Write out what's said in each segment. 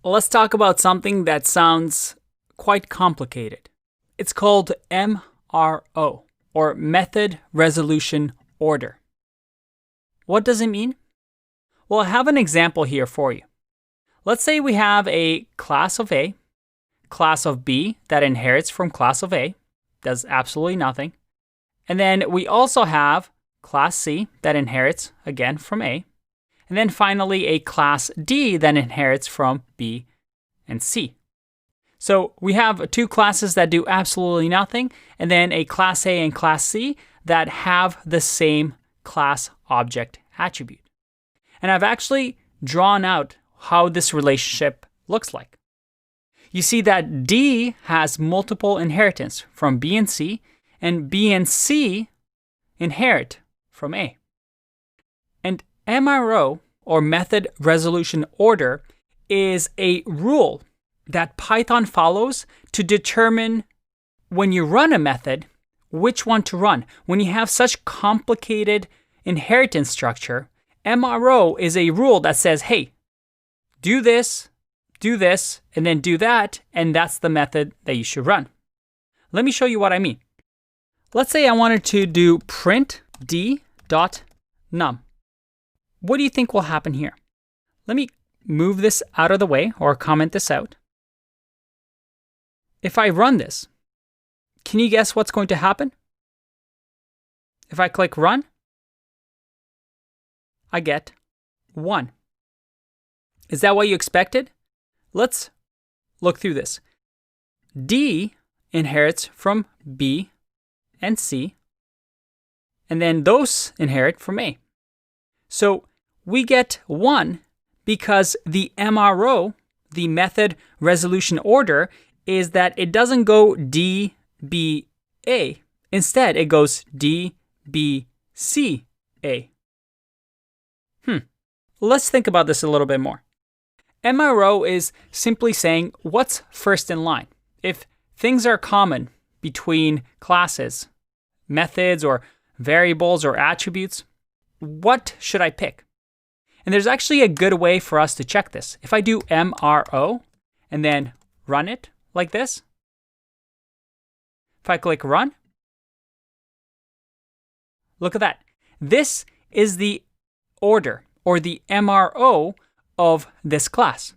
Let's talk about something that sounds quite complicated. It's called MRO, or Method Resolution Order. What does it mean? Well, I have an example here for you. Let's say we have a class of A, class of B that inherits from class of A, does absolutely nothing. And then we also have class C that inherits, again, from A. And then finally, a class D that inherits from B and C. So we have two classes that do absolutely nothing, and then a class A and class C that have the same class object attribute. And I've actually drawn out how this relationship looks like. You see that D has multiple inheritance from B and C inherit from A. And MRO, or Method Resolution Order, is a rule that Python follows to determine when you run a method, which one to run. When you have such complicated inheritance structure, MRO is a rule that says, hey, do this, and then do that, and that's the method that you should run. Let me show you what I mean. Let's say I wanted to do print d.num. What do you think will happen here? Let me move this out of the way or comment this out. If I run this, can you guess what's going to happen? If I click run, I get 1. Is that what you expected? Let's look through this. D inherits from B and C, and then those inherit from A. So we get 1 because the MRO, the Method Resolution Order, is that it doesn't go D, B, A. Instead, it goes D, B, C, A. Let's think about this a little bit more. MRO is simply saying what's first in line. If things are common between classes, methods, or variables, or attributes, what should I pick? And there's actually a good way for us to check this. If I do MRO and then run it like this, if I click run, look at that. This is the order, or the MRO of this class.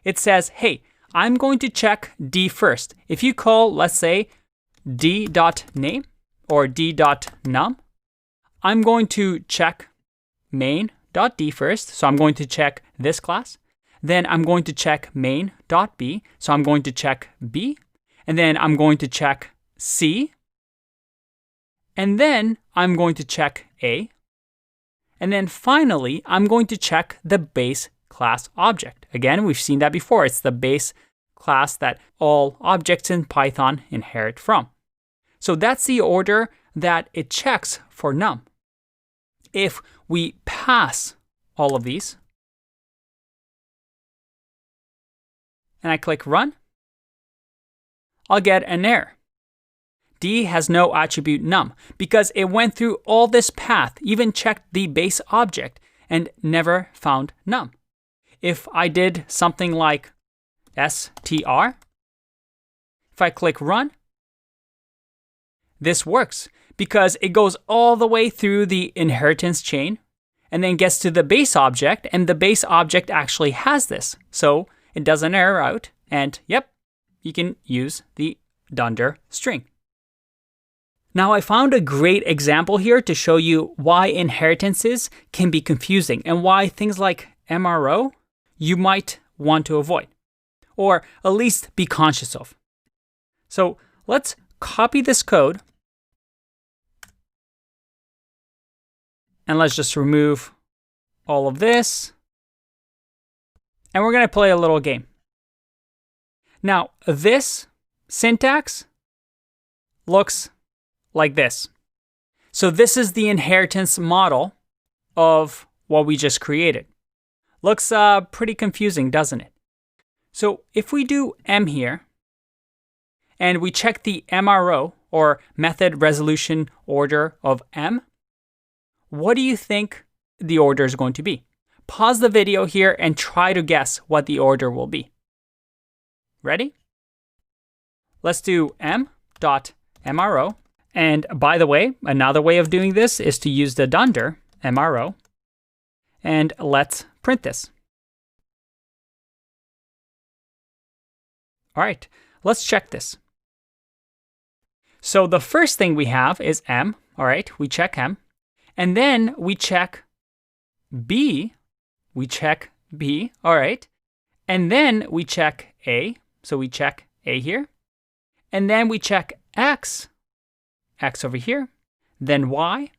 It says, hey, I'm going to check D first. If you call, let's say, d.name or d.num, I'm going to check main.d first. So I'm going to check this class. Then I'm going to check main.b. So I'm going to check B. And then I'm going to check C. And then I'm going to check A. And then finally, I'm going to check the base class object. Again, we've seen that before. It's the base class that all objects in Python inherit from. So that's the order that it checks for num. If we pass all of these, and I click run, I'll get an error. D has no attribute num because it went through all this path, even checked the base object, and never found num. If I did something like str, if I click run, this works because it goes all the way through the inheritance chain and then gets to the base object, and the base object actually has this. So it does an error out, and yep, you can use the dunder string. Now, I found a great example here to show you why inheritances can be confusing and why things like MRO you might want to avoid, or at least be conscious of. So let's copy this code, and let's just remove all of this, and we're going to play a little game. Now, this syntax looks like this. So this is the inheritance model of what we just created. Looks pretty confusing, doesn't it? So if we do M here, and we check the MRO, or Method Resolution Order of M, what do you think the order is going to be? Pause the video here and try to guess what the order will be. Ready? Let's do m.mro. And by the way, another way of doing this is to use the dunder, MRO. And let's print this. All right, let's check this. So the first thing we have is M. All right, we check M. And then we check B. We check B. All right. And then we check A. So we check A here. And then we check X. X over here. Then Y.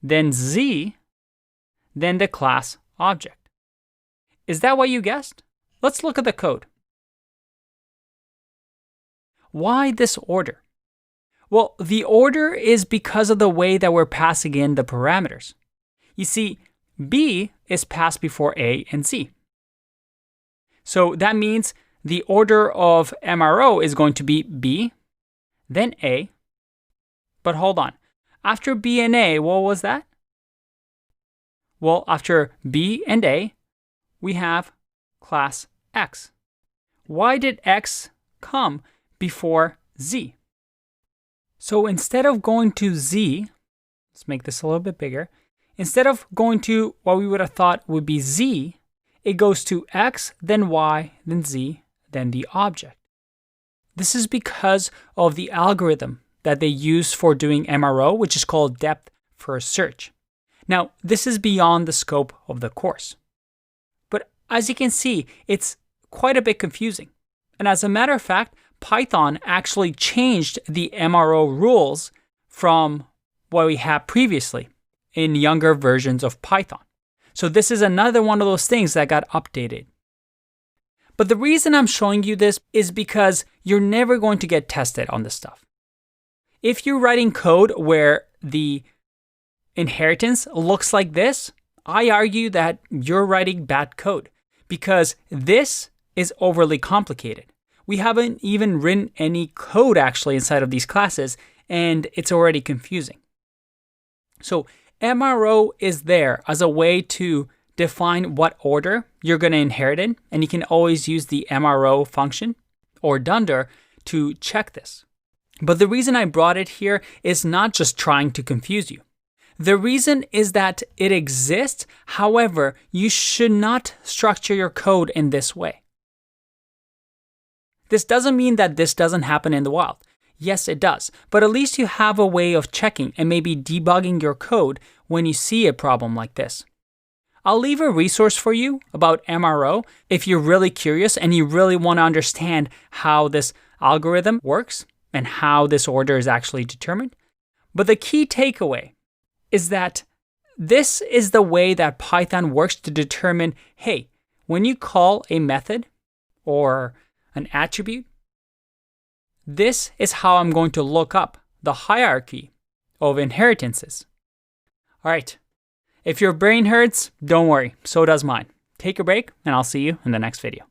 Then Z. Then the class object. Is that what you guessed? Let's look at the code. Why this order? Well, the order is because of the way that we're passing in the parameters. You see, B is passed before A and Z. So that means the order of MRO is going to be B, then A. But hold on. After B and A, what was that? Well, after B and A, we have class X. Why did X come before Z? So instead of going to Z, let's make this a little bit bigger. Instead of going to what we would have thought would be Z, it goes to X, then Y, then Z, then the object. This is because of the algorithm that they use for doing MRO, which is called depth first search. Now, this is beyond the scope of the course. But as you can see, it's quite a bit confusing. And as a matter of fact, Python actually changed the MRO rules from what we had previously in younger versions of Python. So this is another one of those things that got updated. But the reason I'm showing you this is because you're never going to get tested on this stuff. If you're writing code where the inheritance looks like this, I argue that you're writing bad code because this is overly complicated. We haven't even written any code actually inside of these classes, and it's already confusing. So MRO is there as a way to define what order you're going to inherit in, and you can always use the MRO function or dunder to check this. But the reason I brought it here is not just trying to confuse you. The reason is that it exists, however, you should not structure your code in this way. This doesn't mean that this doesn't happen in the wild. Yes, it does. But at least you have a way of checking and maybe debugging your code when you see a problem like this. I'll leave a resource for you about MRO if you're really curious and you really want to understand how this algorithm works and how this order is actually determined. But the key takeaway is that this is the way that Python works to determine, hey, when you call a method or an attribute, this is how I'm going to look up the hierarchy of inheritances. All right, if your brain hurts, don't worry, so does mine. Take a break, and I'll see you in the next video.